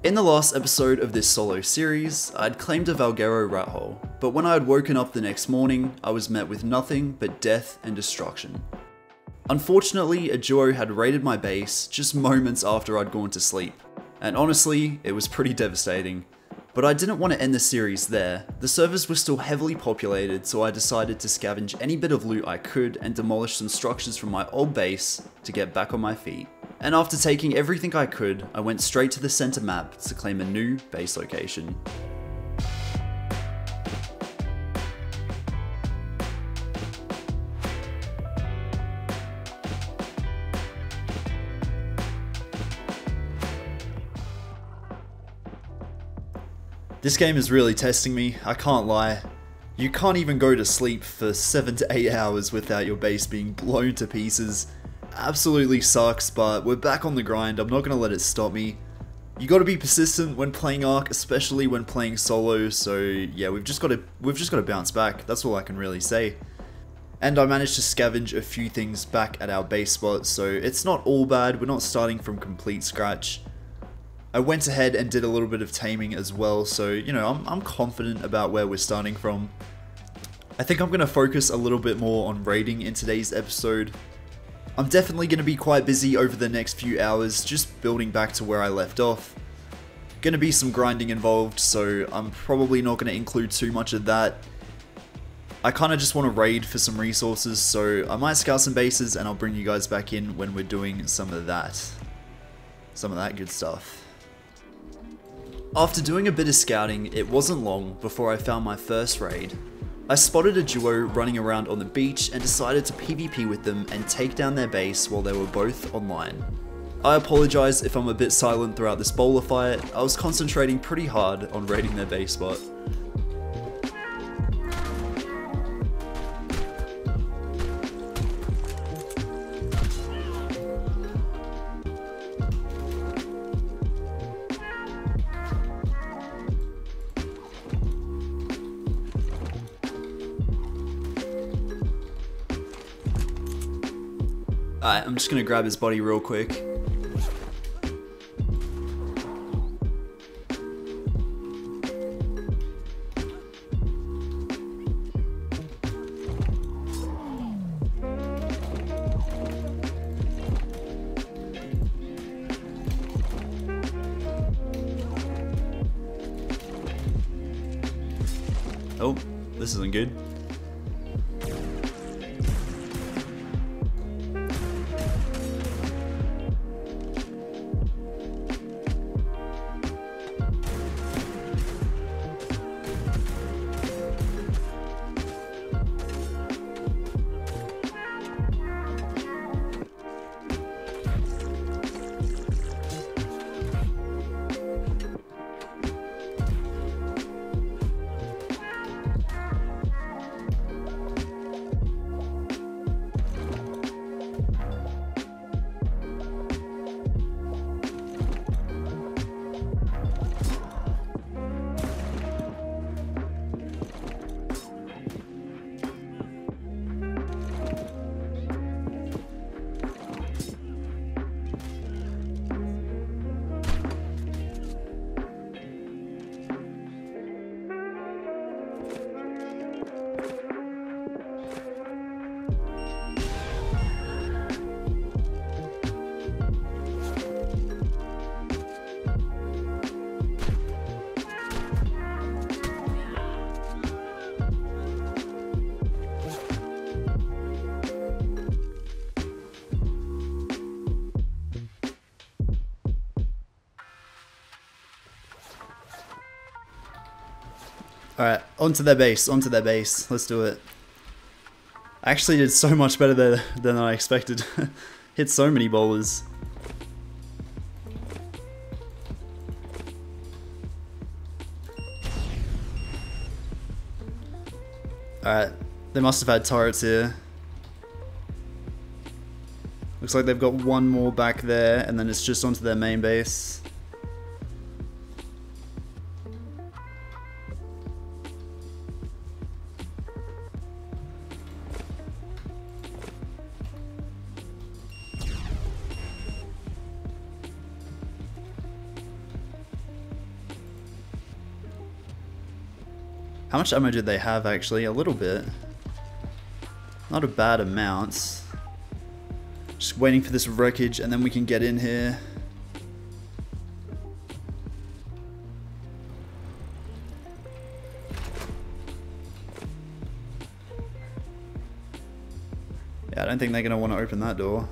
In the last episode of this solo series, I'd claimed a Valguero rathole, but when I had woken up the next morning, I was met with nothing but death and destruction. Unfortunately, a duo had raided my base just moments after I'd gone to sleep, and honestly, it was pretty devastating. But I didn't want to end the series there. The servers were still heavily populated, so I decided to scavenge any bit of loot I could and demolish some structures from my old base to get back on my feet. And after taking everything I could, I went straight to the center map to claim a new base location. This game is really testing me, I can't lie. You can't even go to sleep for 7 to 8 hours without your base being blown to pieces. Absolutely sucks, but we're back on the grind. I'm not gonna let it stop me. You gotta be persistent when playing ARK, especially when playing solo, so yeah, we've just gotta bounce back. That's all I can really say. And I managed to scavenge a few things back at our base spot, so it's not all bad. We're not starting from complete scratch. I went ahead and did a little bit of taming as well, so you know, I'm confident about where we're starting from. I think I'm gonna focus a little bit more on raiding in today's episode. I'm definitely going to be quite busy over the next few hours, just building back to where I left off. Gonna be some grinding involved, so I'm probably not going to include too much of that. I kind of just want to raid for some resources, so I might scout some bases and I'll bring you guys back in when we're doing some of that good stuff. After doing a bit of scouting, it wasn't long before I found my first raid. I spotted a duo running around on the beach and decided to PvP with them and take down their base while they were both online. I apologise if I'm a bit silent throughout this bowler fight. I was concentrating pretty hard on raiding their base spot. Alright, I'm just gonna grab his body real quick. Oh, this isn't good. Alright, onto their base, let's do it. I actually did so much better there than I expected. Hit so many bowlers. Alright, they must have had turrets here. Looks like they've got one more back there, and then it's just onto their main base. How much ammo did they have actually? A little bit. Not a bad amount. Just waiting for this wreckage and then we can get in here. Yeah, I don't think they're going to want to open that door.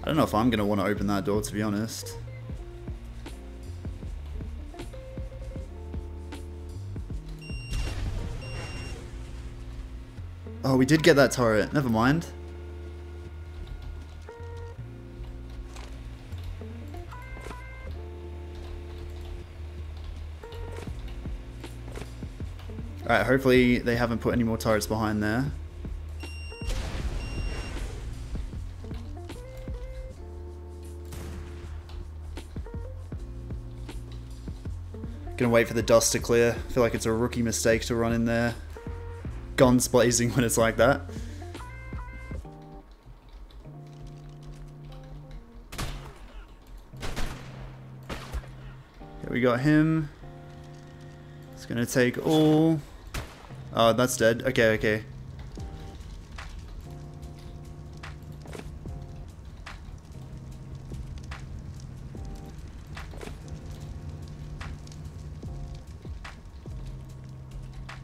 I don't know if I'm going to want to open that door, to be honest. Oh, we did get that turret. Never mind. Alright, hopefully they haven't put any more turrets behind there. Gonna wait for the dust to clear. I feel like it's a rookie mistake to run in there. Guns blazing when it's like that. Okay, we got him. It's gonna take all... Oh, that's dead. Okay, okay.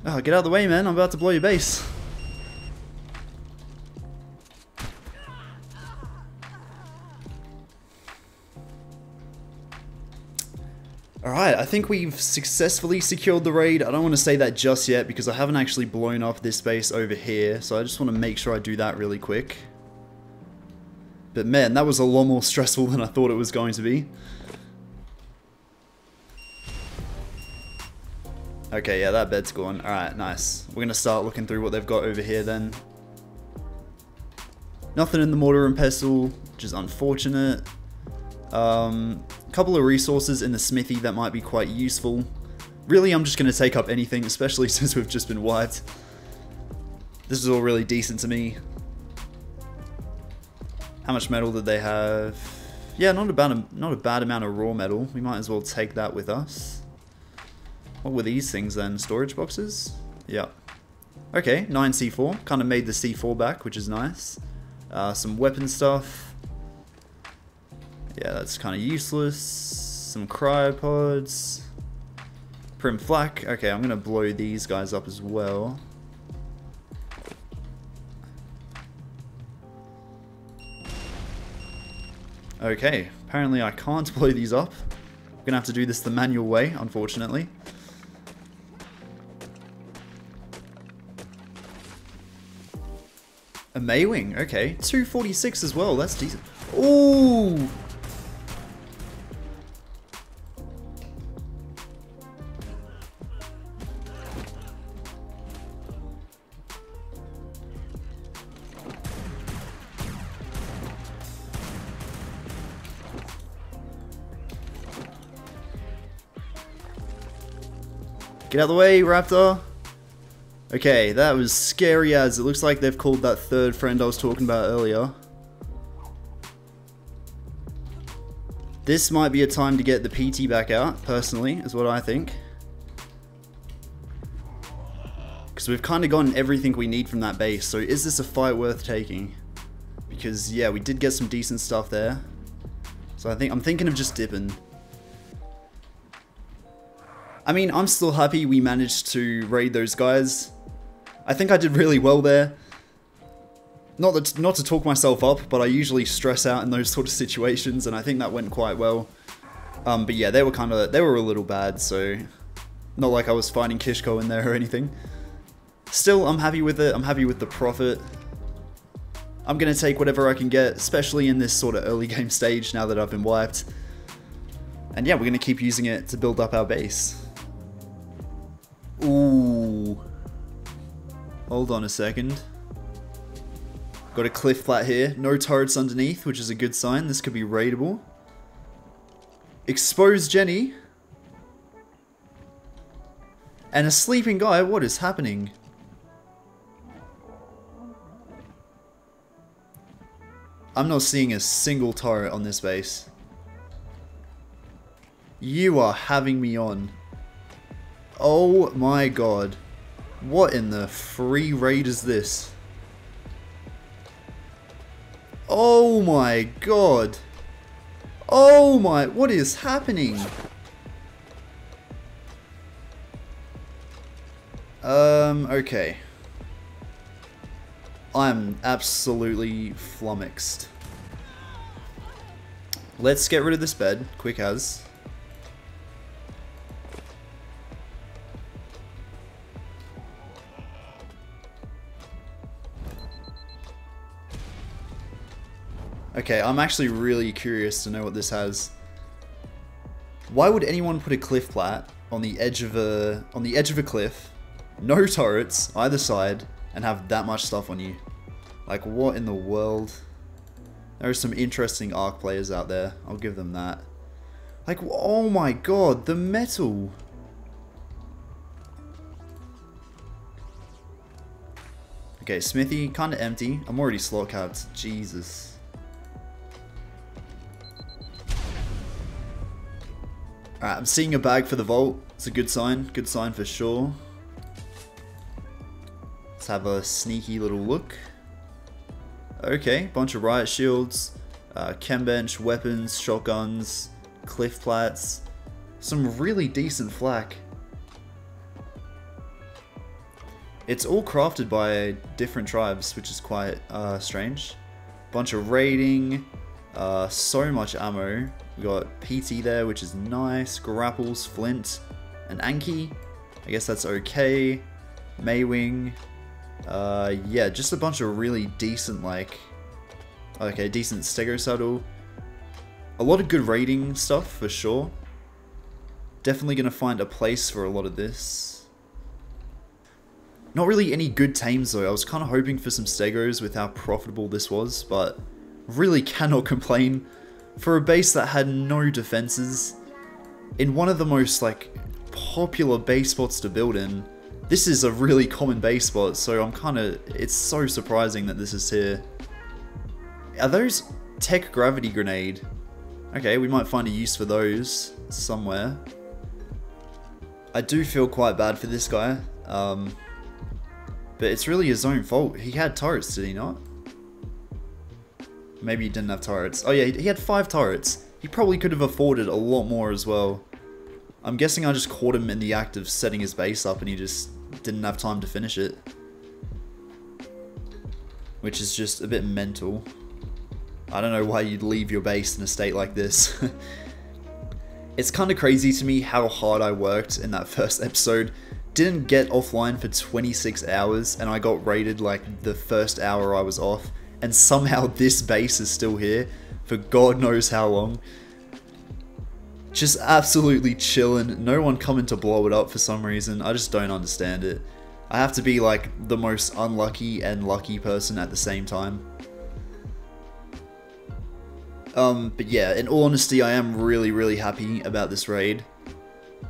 Oh, get out of the way, man. I'm about to blow your base. Alright, I think we've successfully secured the raid. I don't want to say that just yet because I haven't actually blown up this base over here. So I just want to make sure I do that really quick. But man, that was a lot more stressful than I thought it was going to be. Okay, yeah, that bed's gone. Alright, nice. We're going to start looking through what they've got over here then. Nothing in the mortar and pestle, which is unfortunate. Couple of resources in the smithy that might be quite useful. Really, I'm just going to take up anything, especially since we've just been wiped. This is all really decent to me. How much metal did they have? Yeah, not a bad amount of raw metal. We might as well take that with us. What were these things then? Storage boxes? Yeah. Okay, 9 C4. Kind of made the C4 back, which is nice. Some weapon stuff. Yeah, that's kind of useless. Some cryopods. Prim flak. Okay, I'm going to blow these guys up as well. Okay, apparently I can't blow these up. I'm going to have to do this the manual way, unfortunately. A Maywing, okay. 246 as well, that's decent. Ooh! Get out of the way, Raptor! Okay, that was scary as. It looks like they've called that third friend I was talking about earlier. This might be a time to get the PT back out, personally, is what I think. Because we've kind of gotten everything we need from that base, so is this a fight worth taking? Because, yeah, we did get some decent stuff there. So I'm thinking of just dipping. I mean, I'm still happy we managed to raid those guys. I think I did really well there. Not to talk myself up, but I usually stress out in those sort of situations, and I think that went quite well. But yeah, they were a little bad, so not like I was fighting Kishko in there or anything. Still, I'm happy with it. I'm happy with the profit. I'm gonna take whatever I can get, especially in this sort of early game stage now that I've been wiped. And yeah, we're gonna keep using it to build up our base. Ooh. Hold on a second. Got a cliff flat here. No turrets underneath, which is a good sign. This could be raidable. Exposed Jenny. And a sleeping guy. What is happening? I'm not seeing a single turret on this base. You are having me on. Oh my god. What in the free raid is this? Oh my god. Oh my, what is happening? Okay. I'm absolutely flummoxed. Let's get rid of this bed, quick as. Okay, I'm actually really curious to know what this has. Why would anyone put a cliff plat on the edge of a cliff, no turrets either side, and have that much stuff on you? Like, what in the world? There are some interesting ARK players out there, I'll give them that. Like, oh my god, the metal! Okay, smithy, kinda empty. I'm already slot capped, Jesus. Alright, I'm seeing a bag for the vault. It's a good sign for sure. Let's have a sneaky little look. Okay, bunch of riot shields, chem bench, weapons, shotguns, cliff plats, some really decent flak. It's all crafted by different tribes, which is quite strange. Bunch of raiding, so much ammo. We got PT there, which is nice. Grapples, flint, and Anki. I guess that's okay. Maywing. Yeah, just a bunch of really decent, like... Okay, decent stego saddle. A lot of good raiding stuff, for sure. Definitely gonna find a place for a lot of this. Not really any good tames, though. I was kind of hoping for some stegos with how profitable this was, but really cannot complain. For a base that had no defenses, in one of the most, like, popular base spots to build in, this is a really common base spot, so I'm kinda... It's so surprising that this is here. Are those tech gravity grenade? Okay, we might find a use for those somewhere. I do feel quite bad for this guy, but it's really his own fault. He had turrets, did he not? Maybe he didn't have turrets. Oh yeah, he had 5 turrets. He probably could have afforded a lot more as well. I'm guessing I just caught him in the act of setting his base up and he just didn't have time to finish it. Which is just a bit mental. I don't know why you'd leave your base in a state like this. It's kind of crazy to me how hard I worked in that first episode. Didn't get offline for 26 hours and I got raided like the first hour I was off. And somehow this base is still here for God knows how long. Just absolutely chilling. No one coming to blow it up for some reason. I just don't understand it. I have to be like the most unlucky and lucky person at the same time. But yeah, in all honesty, I am really happy about this raid.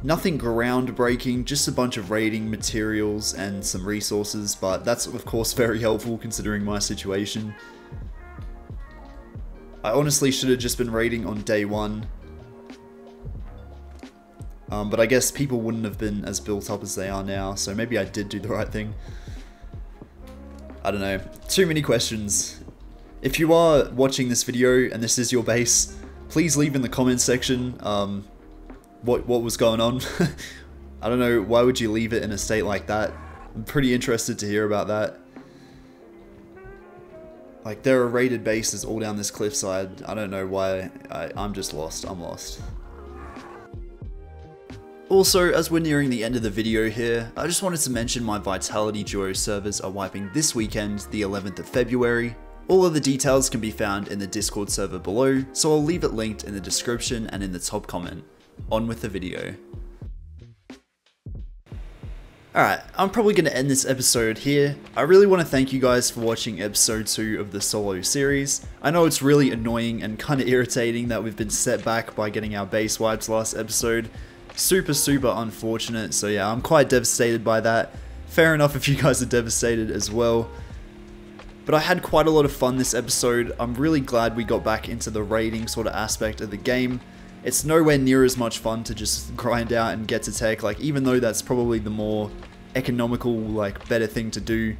Nothing groundbreaking, just a bunch of raiding materials and some resources, but that's of course very helpful considering my situation. I honestly should have just been raiding on day 1. But I guess people wouldn't have been as built up as they are now, so maybe I did do the right thing. I don't know. Too many questions. If you are watching this video and this is your base, please leave in the comments section what was going on. I don't know, why would you leave it in a state like that? I'm pretty interested to hear about that. Like, there are raided bases all down this cliffside. I don't know why. I'm just lost. I'm lost. Also, as we're nearing the end of the video here, I just wanted to mention my Vitality Duo servers are wiping this weekend, the 11th of February. All of the details can be found in the Discord server below, so I'll leave it linked in the description and in the top comment. On with the video. Alright, I'm probably going to end this episode here. I really want to thank you guys for watching episode 2 of the solo series. I know it's really annoying and kind of irritating that we've been set back by getting our base wipes last episode. Super unfortunate, so yeah, I'm quite devastated by that. Fair enough if you guys are devastated as well. But I had quite a lot of fun this episode. I'm really glad we got back into the raiding sort of aspect of the game. It's nowhere near as much fun to just grind out and get to tech, like even though that's probably the more economical, like better thing to do,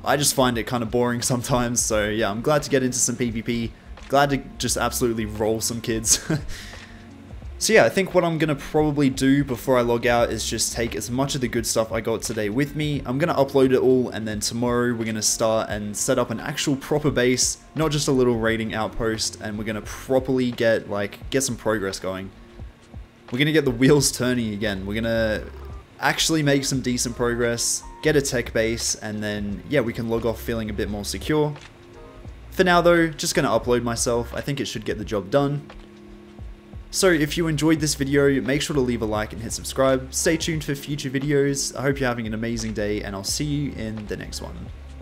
I just find it kind of boring sometimes. So yeah, I'm glad to get into some PvP, glad to just absolutely roll some kids. So yeah, I think what I'm going to probably do before I log out is just take as much of the good stuff I got today with me. I'm going to upload it all, and then tomorrow we're going to start and set up an actual proper base, not just a little raiding outpost, and we're going to properly get some progress going. We're going to get the wheels turning again. We're going to actually make some decent progress, get a tech base, and then yeah, we can log off feeling a bit more secure. For now though, just going to upload myself. I think it should get the job done. So if you enjoyed this video, make sure to leave a like and hit subscribe. Stay tuned for future videos. I hope you're having an amazing day, and I'll see you in the next one.